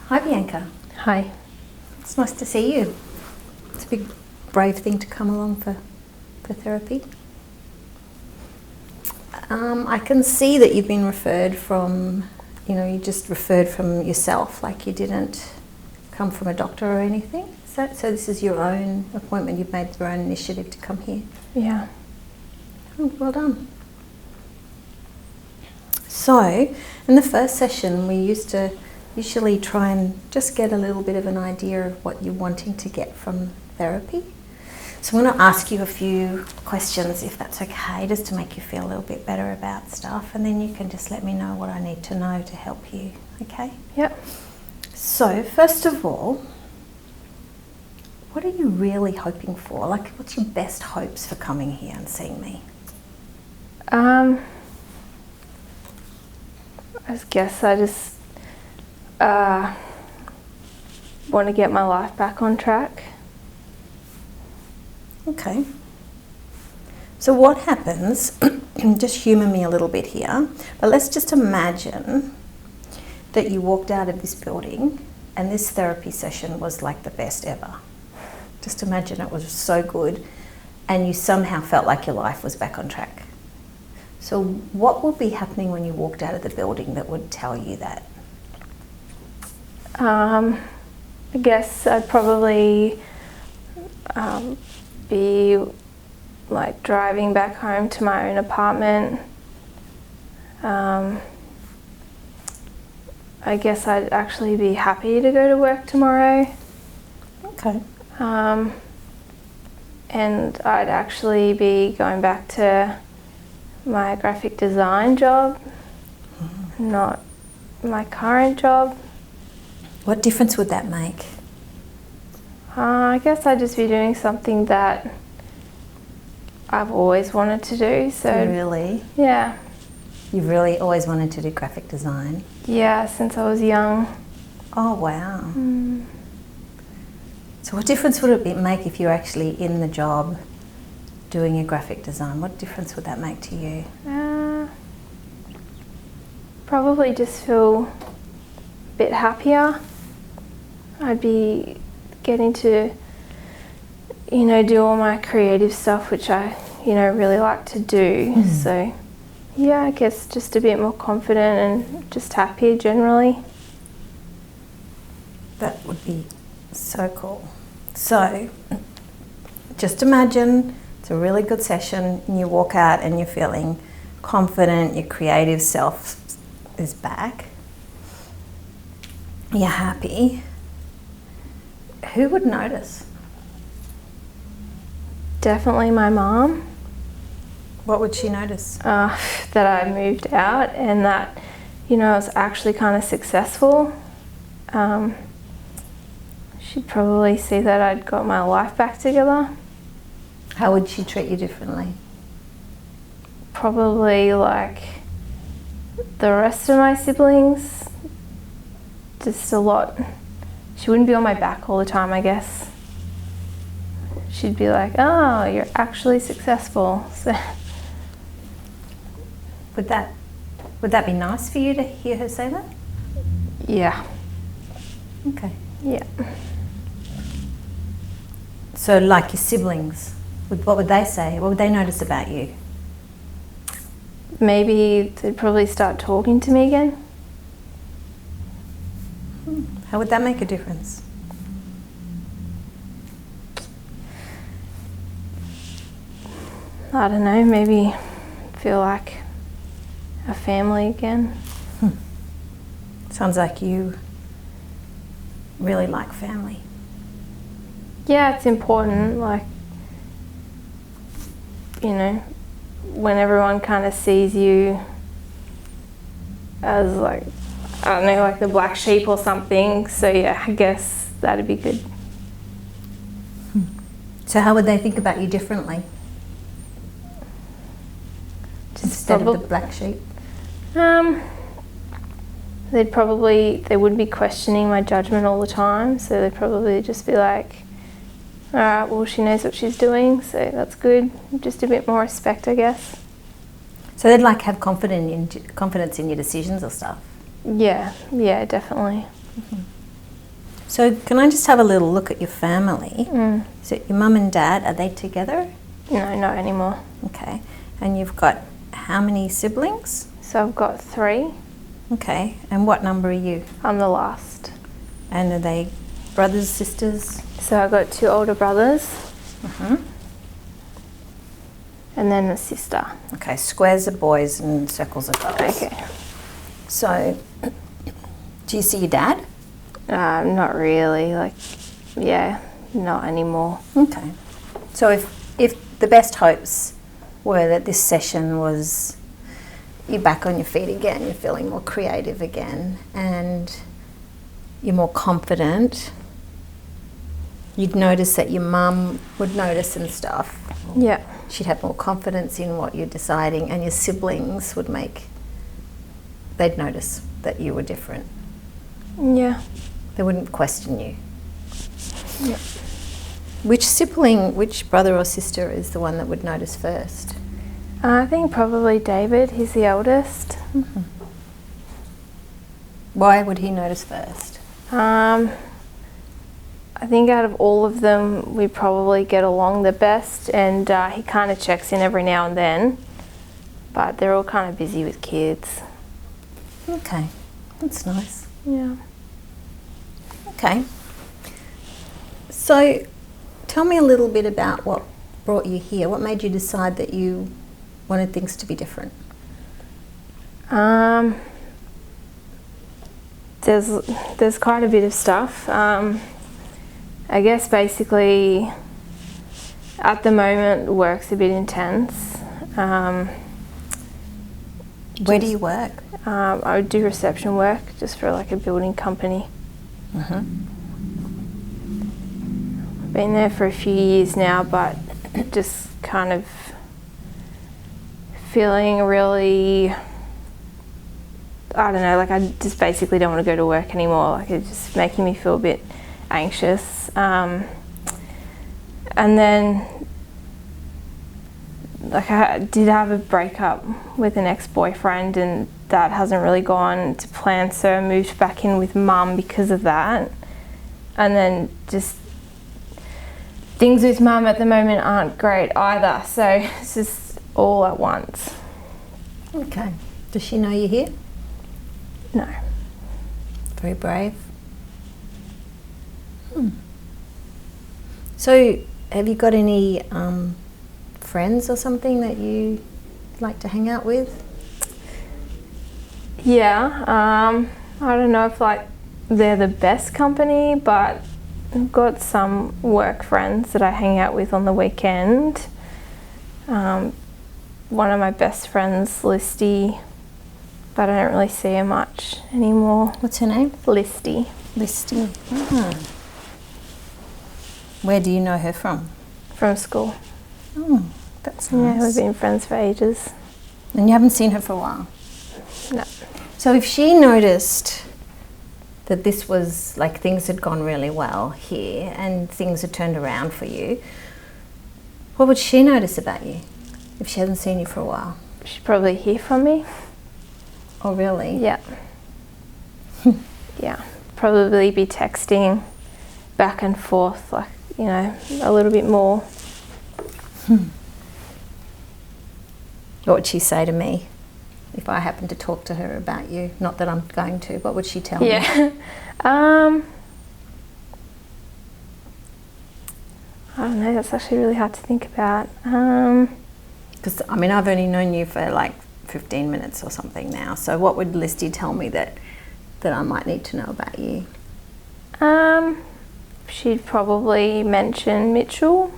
Hi Bianca, Hi. it's nice to see you. It's a big brave thing to come along for therapy. I can see that you've been referred from, you just referred from yourself, like you didn't come from a doctor or anything. So this is your own appointment, you've made your own initiative to come here. Yeah. Oh, well done. So, in the first session we used to usually try and just get a little bit of an idea of what you're wanting to get from therapy. So I'm going to ask you a few questions, if that's okay, just to make you feel a little bit better about stuff, and then you can just let me know what I need to know to help you, okay? Yep. So, first of all, what are you really hoping for? Like, what's your best hopes for coming here and seeing me? I guess I just want to get my life back on track. Okay. So what happens, just humour me a little bit here, but let's just imagine that you walked out of this building and this therapy session was like the best ever. Just imagine it was so good and you somehow felt like your life was back on track. So what would be happening when you walked out of the building that would tell you that? I guess I'd probably be like driving back home to my own apartment. I guess I'd actually be happy to go to work tomorrow. Okay. And I'd actually be going back to my graphic design job, not my current job. What difference would that make? I guess I'd just be doing something that I've always wanted to do. So Really? yeah, You've really always wanted to do graphic design? yeah, since I was young. Oh, wow. So what difference would it make if you're actually in the job doing your graphic design? What difference would that make to you? Probably just feel a bit happier. I'd be getting to, do all my creative stuff, which I, really like to do. So, yeah, I guess just a bit more confident and just happier generally. That would be so cool. So, just imagine it's a really good session and you walk out and you're feeling confident, your creative self is back, you're happy. Who would notice? Definitely my mom. What would she notice? That I moved out and that, I was actually kind of successful. She'd probably see that I'd got my life back together. How would she treat you differently? Probably like the rest of my siblings, just a lot. She wouldn't be on my back all the time, I guess. She'd be like, oh, you're actually successful. So Would that be nice for you to hear her say that? yeah. Okay. Yeah. So like your siblings, what would they say? What would they notice about you? Maybe they'd probably start talking to me again. How would that make a difference? I don't know, maybe feel like a family again. Sounds like you really like family. Yeah, it's important, like, when everyone kind of sees you as like, I don't know, like the black sheep or something. So yeah, I guess that'd be good. So how would they think about you differently? Instead of the black sheep? They wouldn't be questioning my judgment all the time, so they'd probably just be like, all right, well, she knows what she's doing, so that's good. Just a bit more respect, I guess. So they'd like have confidence in your decisions or stuff? Yeah, definitely. So can I just have a little look at your family? Is it your mum and dad? Are they together? No, not anymore. Okay. And you've got how many siblings? So I've got 3. Okay. And what number are you? I'm the last. And are they brothers, sisters? So I've got 2 older brothers Mm-hmm. and then a sister. Okay. Squares are boys and circles are girls. Okay. So do you see your dad? Not really. Like, yeah, not anymore. Okay. So if the best hopes were that this session was you're back on your feet again, you're feeling more creative again, and you're more confident, you'd notice that your mum would notice and stuff. Yeah. She'd have more confidence in what you're deciding, and your siblings they'd notice that you were different. Yeah. They wouldn't question you. Yeah. Which brother or sister is the one that would notice first? I think probably David. He's the eldest. Why would he notice first? I think out of all of them, we probably get along the best, and he kind of checks in every now and then, but they're all kind of busy with kids. Okay, that's nice. Yeah. Okay. So tell me a little bit about what brought you here. What made you decide that you wanted things to be different? There's quite a bit of stuff. I guess basically at the moment work's a bit intense. Where do you work? I would do reception work just for like a building company. Been there for a few years now, but just kind of feeling really, I don't know, like I just basically don't want to go to work anymore. Like it's just making me feel a bit anxious. And then like I did have a breakup with an ex-boyfriend, and that hasn't really gone to plan, so I moved back in with mum because of that. And then just things with mum at the moment aren't great either, so it's just all at once. Okay. Does she know you're here? No. Very brave. So have you got any friends or something that you like to hang out with? Yeah, I don't know if like they're the best company, but I've got some work friends that I hang out with on the weekend. One of my best friends, Listy, but I don't really see her much anymore. What's her name? Listy. Listy. Where do you know her from? From school. Oh, that's Yeah, we've nice. been friends for ages. And you haven't seen her for a while? No. So if she noticed that this was like things had gone really well here and things had turned around for you, what would she notice about you if she hasn't seen you for a while? She'd probably hear from me. Oh, really? Yeah. Yeah. Probably be texting back and forth, like, you know, a little bit more. What would she say to me if I happened to talk to her about you? Not that I'm going to, what would she tell me? Yeah. I don't know, that's actually really hard to think about. Because, I mean, I've only known you for like 15 minutes or something now. So what would Listy tell me that I might need to know about you? She'd probably mention Mitchell.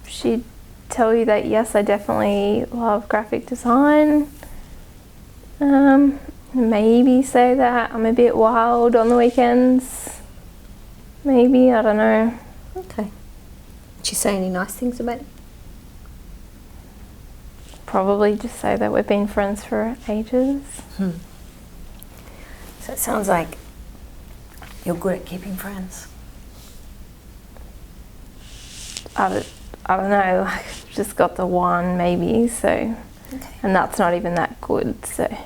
She'd tell you that, yes, I definitely love graphic design. Maybe say that I'm a bit wild on the weekends. Maybe, I don't know. Okay. Did she say any nice things about you? Probably just say that we've been friends for ages. So it sounds like you're good at keeping friends. I don't know, like, just got the one maybe, so, Okay. and that's not even that good, so I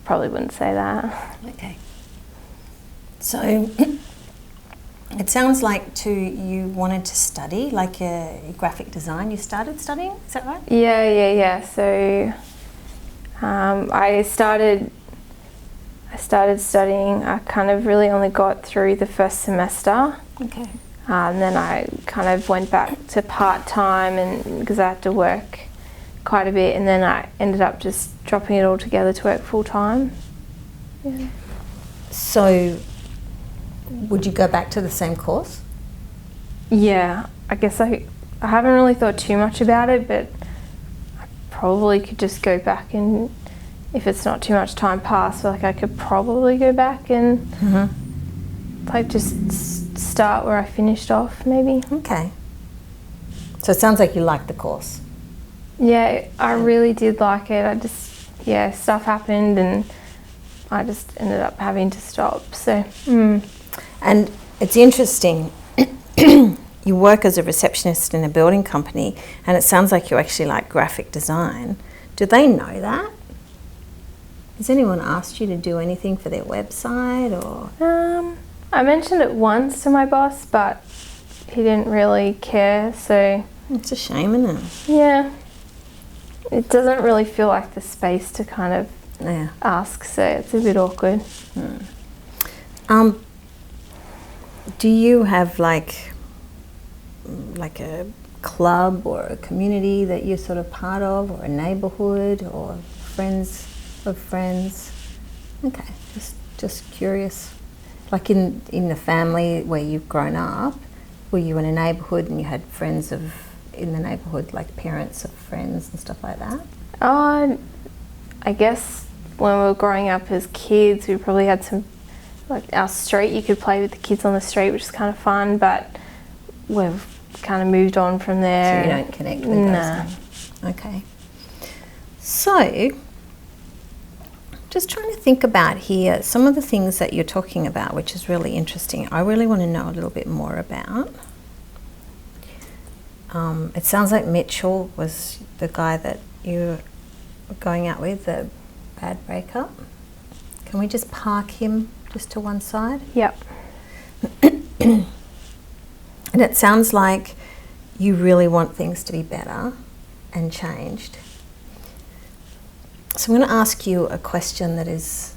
probably wouldn't say that. Okay. So it sounds like too you wanted to study like graphic design. You started studying, is that right? Yeah. So I started studying. I kind of really only got through the first semester. Okay. And then I kind of went back to part-time, and because I had to work quite a bit, and then I ended up just dropping it all together to work full-time. Yeah. So would you go back to the same course? Yeah, I guess I haven't really thought too much about it, but I probably could just go back, and if it's not too much time passed, like I could probably go back and like just start where I finished off, maybe. Okay. So it sounds like you liked the course. Yeah, I really did like it. Stuff happened and I just ended up having to stop. So. And it's interesting. You work as a receptionist in a building company, and it sounds like you actually like graphic design. Do they know that? Has anyone asked you to do anything for their website or? I mentioned it once to my boss, but he didn't really care. So. It's a shame, isn't it? Yeah. It doesn't really feel like the space to kind of ask, so it's a bit awkward. Do you have like a club or a community that you're sort of part of, or a neighbourhood, or friends of friends? Okay, just curious. Like in the family where you've grown up, were you in a neighbourhood and you had friends in the neighbourhood, like parents of friends and stuff like that? I guess when we were growing up as kids, we probably had some, like our street, you could play with the kids on the street, which is kind of fun, but we've kind of moved on from there. So you don't connect with those? Okay. So, just trying to think about here some of the things that you're talking about, which is really interesting. I really want to know a little bit more about. It sounds like Mitchell was the guy that you were going out with, the bad breakup. Can we just park him just to one side? Yep. And it sounds like you really want things to be better and changed. So I'm going to ask you a question that is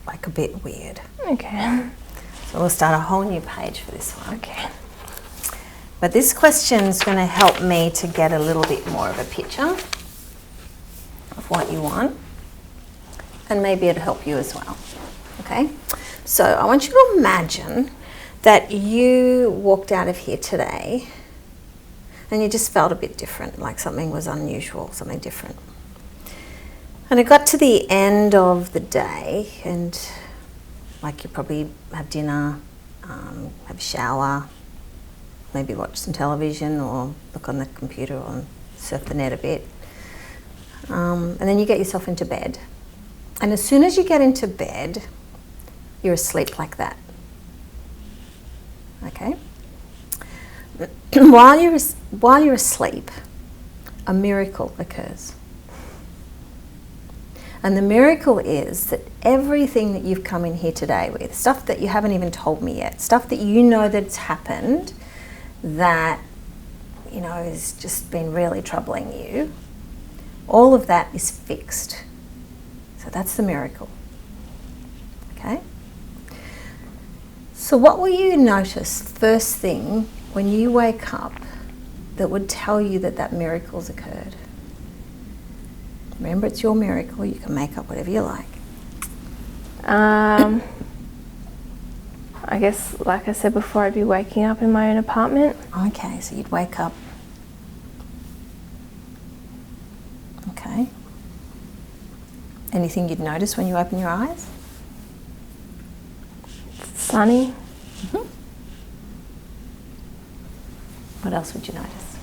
like a bit weird. Okay. So we'll start a whole new page for this one. Okay. But this question is going to help me to get a little bit more of a picture of what you want, and maybe it'll help you as well. Okay? So I want you to imagine that you walked out of here today and you just felt a bit different, like something was unusual, something different. And it got to the end of the day, and like you probably have dinner, have a shower, maybe watch some television or look on the computer or surf the net a bit. And then you get yourself into bed. And as soon as you get into bed, you're asleep like that. Okay? While you're asleep, a miracle occurs. And the miracle is that everything that you've come in here today with, stuff that you haven't even told me yet, stuff that you know that's happened that, you know, has just been really troubling you, all of that is fixed. So that's the miracle. Okay? So what will you notice first thing when you wake up that would tell you that that miracle's occurred? Remember, it's your miracle. You can make up whatever you like. I guess, like I said before, I'd be waking up in my own apartment. Okay, so you'd wake up. Okay. Anything you'd notice when you open your eyes? It's sunny. Mm-hmm. What else would you notice?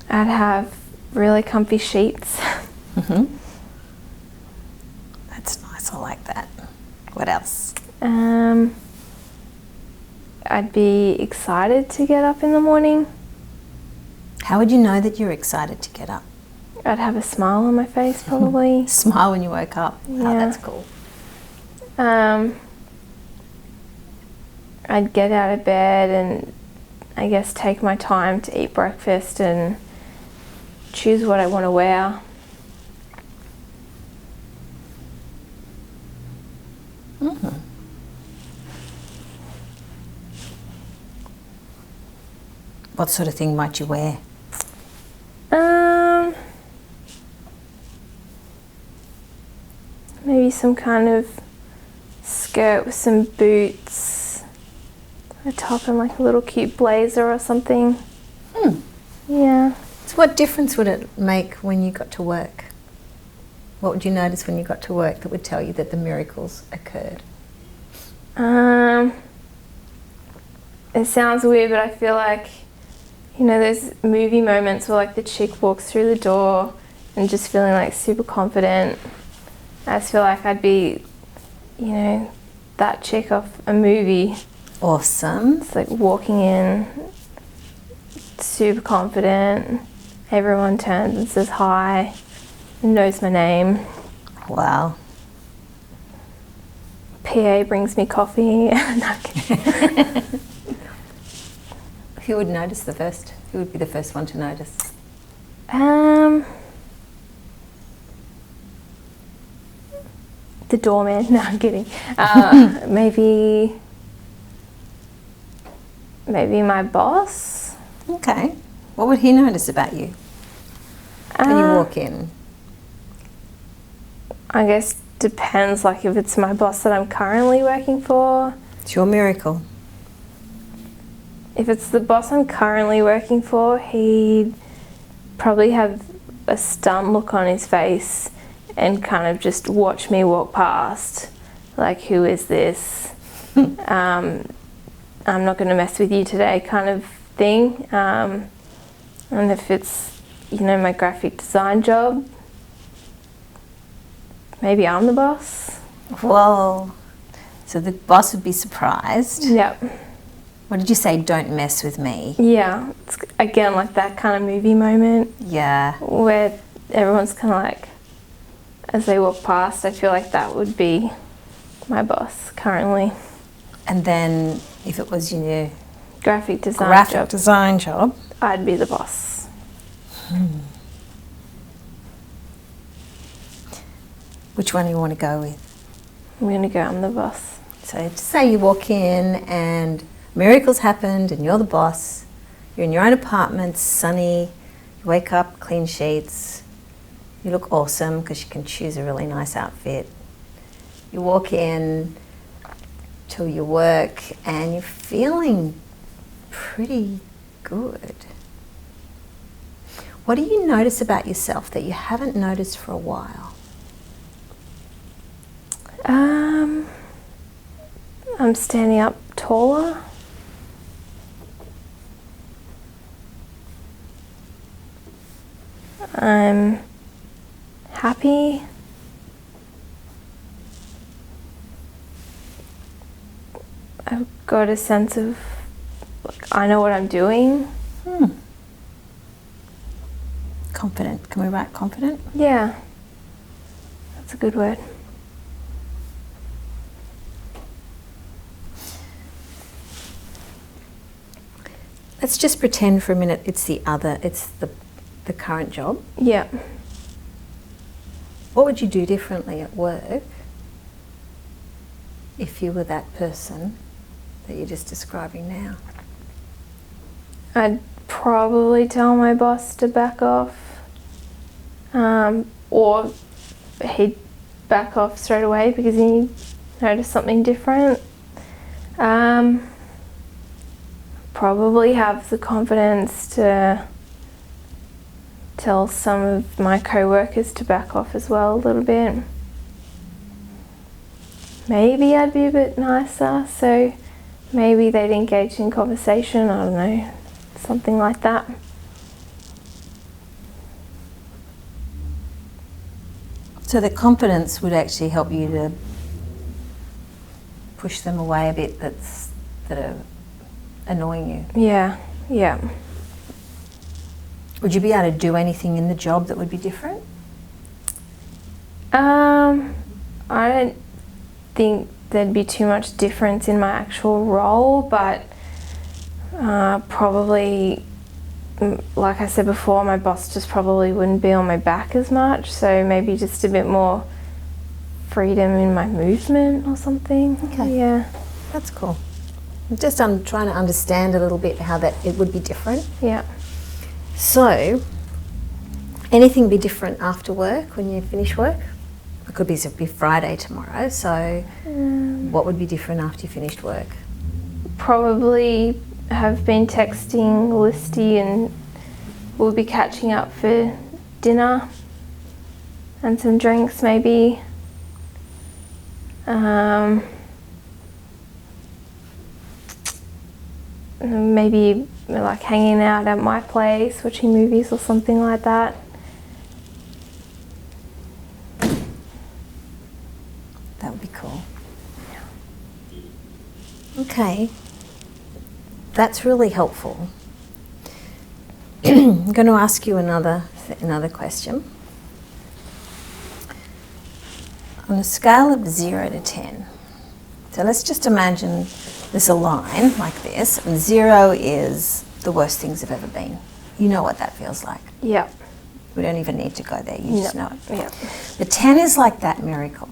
I'd have really comfy sheets. Mm-hmm. That's nice, I like that. What else? I'd be excited to get up in the morning. How would you know that you're excited to get up? I'd have a smile on my face, probably. Smile when you woke up. Yeah. Oh, that's cool. I'd get out of bed and I guess take my time to eat breakfast and choose what I want to wear. Mm. What sort of thing might you wear? Maybe some kind of skirt with some boots, a top and like a little cute blazer or something. Yeah. So what difference would it make when you got to work? What would you notice when you got to work that would tell you that the miracles occurred? It sounds weird, but I feel like, you know, there's movie moments where like the chick walks through the door and just feeling like super confident. I just feel like I'd be, you know, that chick off a movie. Awesome. It's like walking in, super confident. Everyone turns and says hi, knows my name. Wow. PA brings me coffee. Who would notice the first? Who would be the first one to notice? The doorman. No, I'm kidding. Maybe my boss. Okay. What would he notice about you when you walk in? I guess depends, like if it's my boss that I'm currently working for. It's your miracle. If it's the boss I'm currently working for, he'd probably have a stunned look on his face and kind of just watch me walk past. Like, who is this? I'm not going to mess with you today kind of thing. And if it's, you know, my graphic design job, maybe I'm the boss. Whoa. So the boss would be surprised. Yep. What did you say? Don't mess with me. Yeah. It's, again, like that kind of movie moment. Yeah. Where everyone's kind of like, as they walk past, I feel like that would be my boss currently. And then if it was your Graphic design graphic design job, I'd be the boss. Which one do you want to go with? I'm going to go, I'm the boss. So just say you walk in and miracles happened and you're the boss. You're in your own apartment, sunny. You wake up, clean sheets. You look awesome because you can choose a really nice outfit. You walk in to your work and you're feeling pretty good. What do you notice about yourself that you haven't noticed for a while? I'm standing up taller. I'm happy. I've got a sense of, like, I know what I'm doing. Confident. Can we write confident? Yeah, that's a good word. Let's just pretend for a minute it's the current job. Yeah. What would you do differently at work if you were that person that you're just describing now? I'd probably tell my boss to back off, or he'd back off straight away because he noticed something different. Probably have the confidence to tell some of my co-workers to back off as well a little bit. Maybe I'd be a bit nicer, so maybe they'd engage in conversation, I don't know, something like that. So the confidence would actually help you to push them away a bit that are annoying you. Yeah, yeah. Would you be able to do anything in the job that would be different? I don't think there'd be too much difference in my actual role, but probably, like I said before, my boss just probably wouldn't be on my back as much, so maybe just a bit more freedom in my movement or something. Okay. Yeah. That's cool. I'm trying to understand a little bit how that it would be different. Yeah. So, anything be different after work when you finish work? It could be Friday tomorrow, so what would be different after you finished work? Probably have been texting Listy and we'll be catching up for dinner and some drinks maybe. Maybe like hanging out at my place, watching movies or something like that. That would be cool. Okay, that's really helpful. I'm going to ask you another question. On a scale of 0 to 10, so let's just imagine there's a line like this, and 0 is the worst things have ever been. You know what that feels like. Yeah. We don't even need to go there, you just know it. Yeah. But 10 is like that miracle.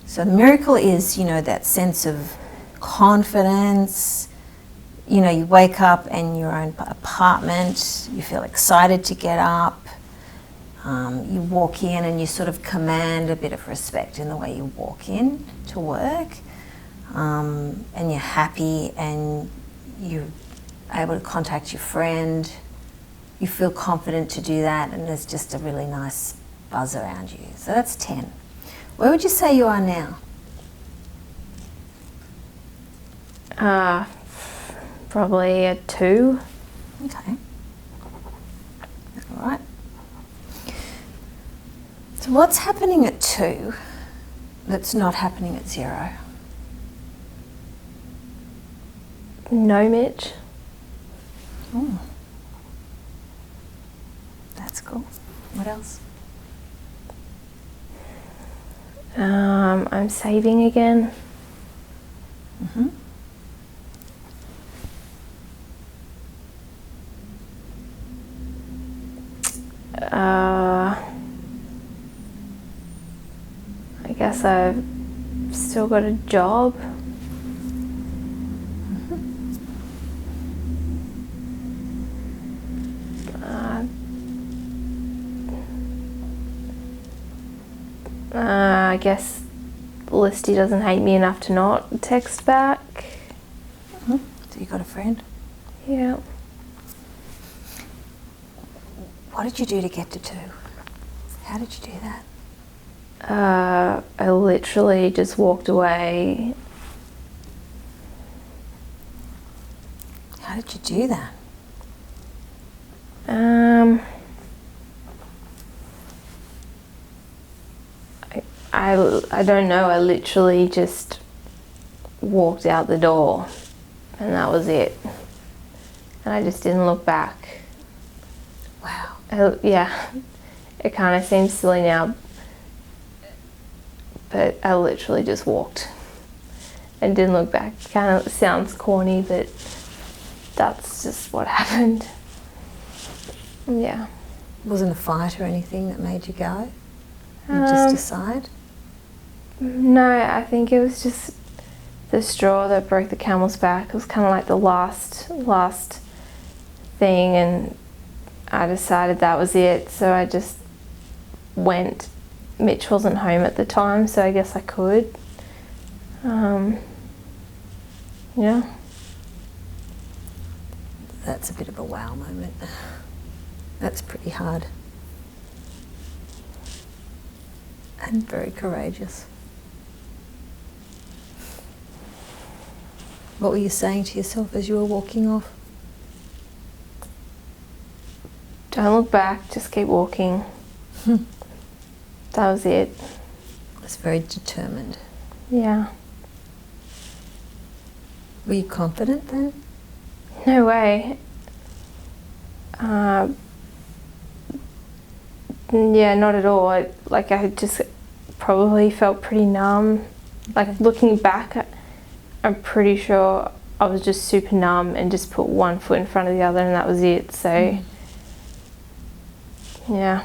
So the miracle is, that sense of confidence. You wake up in your own apartment, you feel excited to get up. You walk in and you sort of command a bit of respect in the way you walk in to work. And you're happy and you're able to contact your friend. You feel confident to do that, and there's just a really nice buzz around you. So that's 10. Where would you say you are now? Probably a 2. Okay. All right. So what's happening at 2 that's not happening at 0? No, Mitch. Oh. That's cool. What else? I'm saving again. Mm-hmm. I guess I've still got a job. I guess Listy doesn't hate me enough to not text back. Mm-hmm. So you got a friend? Yeah. What did you do to get to 2? How did you do that? I literally just walked away. How did you do that? I don't know. I literally just walked out the door, and that was it. And I just didn't look back. Wow. Yeah, it kind of seems silly now, but I literally just walked and didn't look back. Kind of sounds corny, but that's just what happened. Yeah. Wasn't a fight or anything that made you go? You just decide? No, I think it was just the straw that broke the camel's back. It was kind of like the last thing, and I decided that was it, so I just went. Mitch wasn't home at the time, so I guess I could. Yeah. That's a bit of a wow moment. That's pretty hard. And very courageous. What were you saying to yourself as you were walking off? Don't look back, just keep walking. That was it. That's very determined. Yeah. Were you confident then? No way. Yeah, not at all. I just probably felt pretty numb. Like looking back, I'm pretty sure I was just super numb and just put one foot in front of the other and that was it. So, yeah.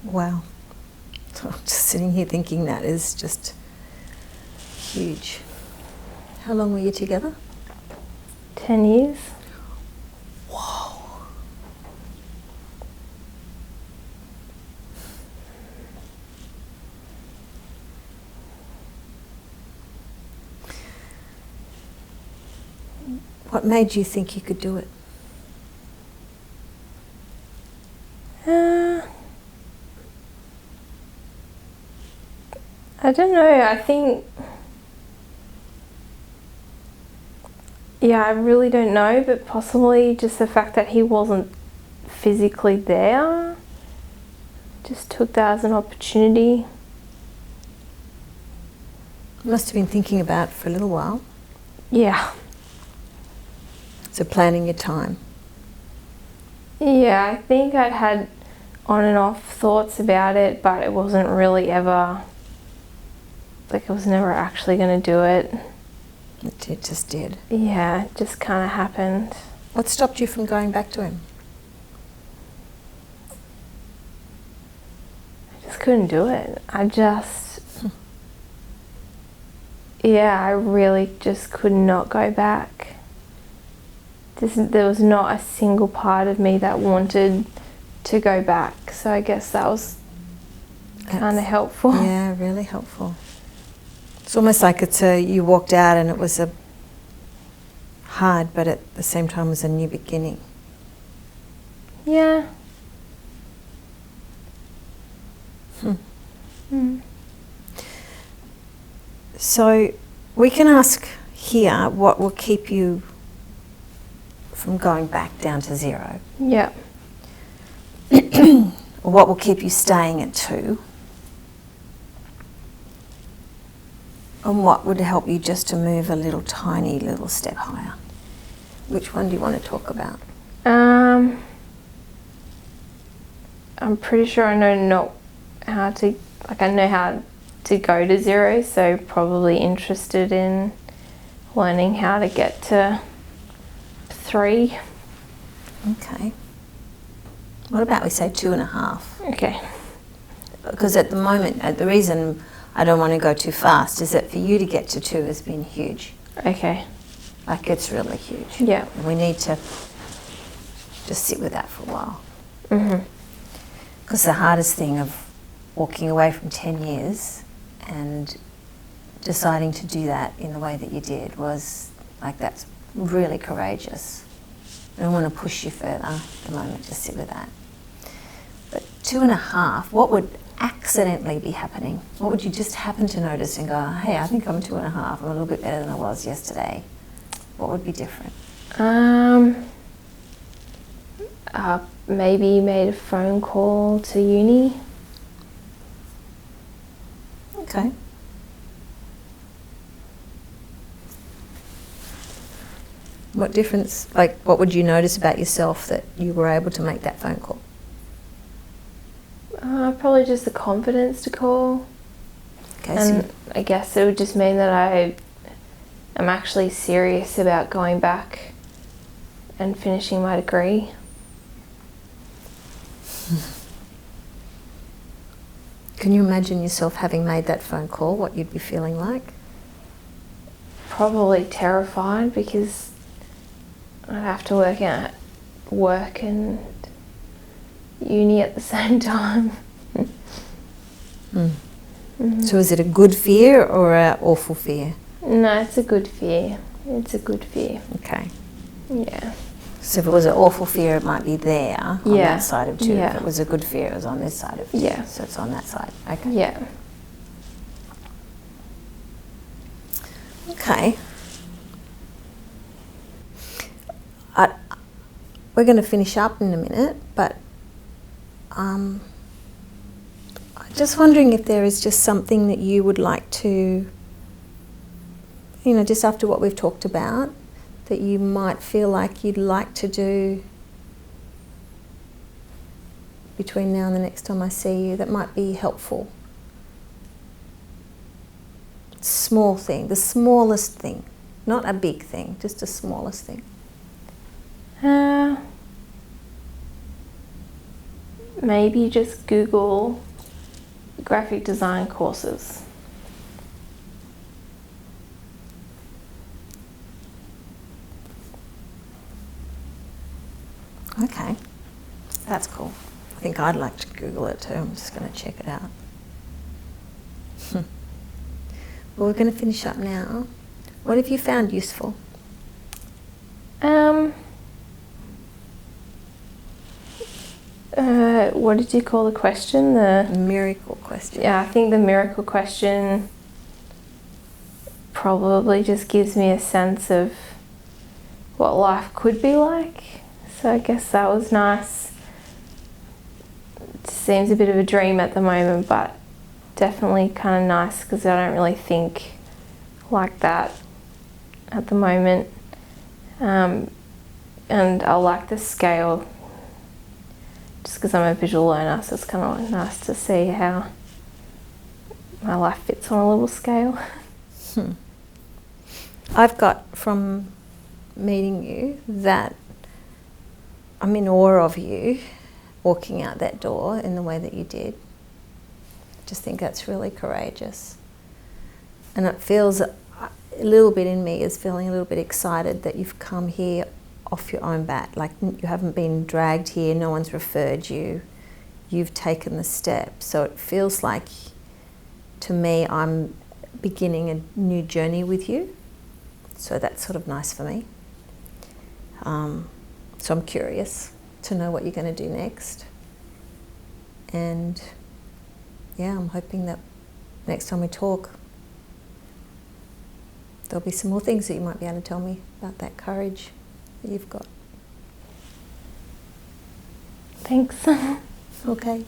Wow. So I'm just sitting here thinking that is just huge. How long were you together? 10 years. Whoa. What made you think you could do it? I don't know. I think, yeah, I really don't know, but possibly just the fact that he wasn't physically there. Just took that as an opportunity. You must have been thinking about it for a little while. Yeah. So planning your time. Yeah, I think I'd had on and off thoughts about it, but it wasn't really ever, like I was never actually going to do it. It just did. Yeah, it just kind of happened. What stopped you from going back to him? I just couldn't do it. Yeah, I really just could not go back. There was not a single part of me that wanted to go back, so I guess that was kind of helpful. Yeah, really helpful. It's almost like you walked out and it was a hard, but at the same time was a new beginning. Yeah. So we can ask here what will keep you from going back down to 0. Yeah. Or what will keep you staying at 2. And what would help you just to move a tiny little step higher? Which one do you want to talk about? I'm pretty sure I know how to go to 0, so probably interested in learning how to get to 3. Okay. What about we say 2.5? Okay. Because at the moment, the reason I don't want to go too fast is that for you to get to 2 has been huge. Okay. Like it's really huge. Yeah. And we need to just sit with that for a while. Because the hardest thing of walking away from 10 years and deciding to do that in the way that you did was like, that's really courageous. I don't want to push you further at the moment, just sit with that. But 2.5, what would accidentally be happening? What would you just happen to notice and go, hey, I think I'm 2.5, I'm a little bit better than I was yesterday? What would be different? Maybe made a phone call to uni. Okay. What difference, like what would you notice about yourself that you were able to make that phone call? Probably just the confidence to call. Okay, And I guess it would just mean that I am actually serious about going back and finishing my degree. Can you imagine yourself having made that phone call, what you'd be feeling like? Probably terrified because I'd have to work and uni at the same time. So is it a good fear or an awful fear? No, it's a good fear. It's a good fear. Okay. Yeah. So if it was an awful fear, it might be there on Yeah. that side of 2. Yeah. If it was a good fear, it was on this side of 2. Yeah. So it's on that side. Okay. Yeah. Okay. We're going to finish up in a minute, but I'm just wondering if there is just something that you would like to, just after what we've talked about, that you might feel like you'd like to do between now and the next time I see you that might be helpful. Small thing, the smallest thing, not a big thing, just the smallest thing. Maybe just Google graphic design courses. Okay, that's cool. I think I'd like to Google it too. I'm just going to check it out. Well, we're going to finish up now. What have you found useful? What did you call the question? The miracle question. Yeah, I think the miracle question probably just gives me a sense of what life could be like. So I guess that was nice. It seems a bit of a dream at the moment, but definitely kind of nice because I don't really think like that at the moment. And I like the scale just because I'm a visual learner, so it's kind of nice to see how my life fits on a little scale. I've got from meeting you that I'm in awe of you walking out that door in the way that you did. Just think that's really courageous. And it feels a little bit in me is feeling a little bit excited that you've come here off your own bat. Like you haven't been dragged here, no one's referred you, you've taken the step. So it feels like, to me, I'm beginning a new journey with you. So that's sort of nice for me. So I'm curious to know what you're going to do next. And yeah, I'm hoping that next time we talk, there'll be some more things that you might be able to tell me about that courage that you've got. Thanks. Okay.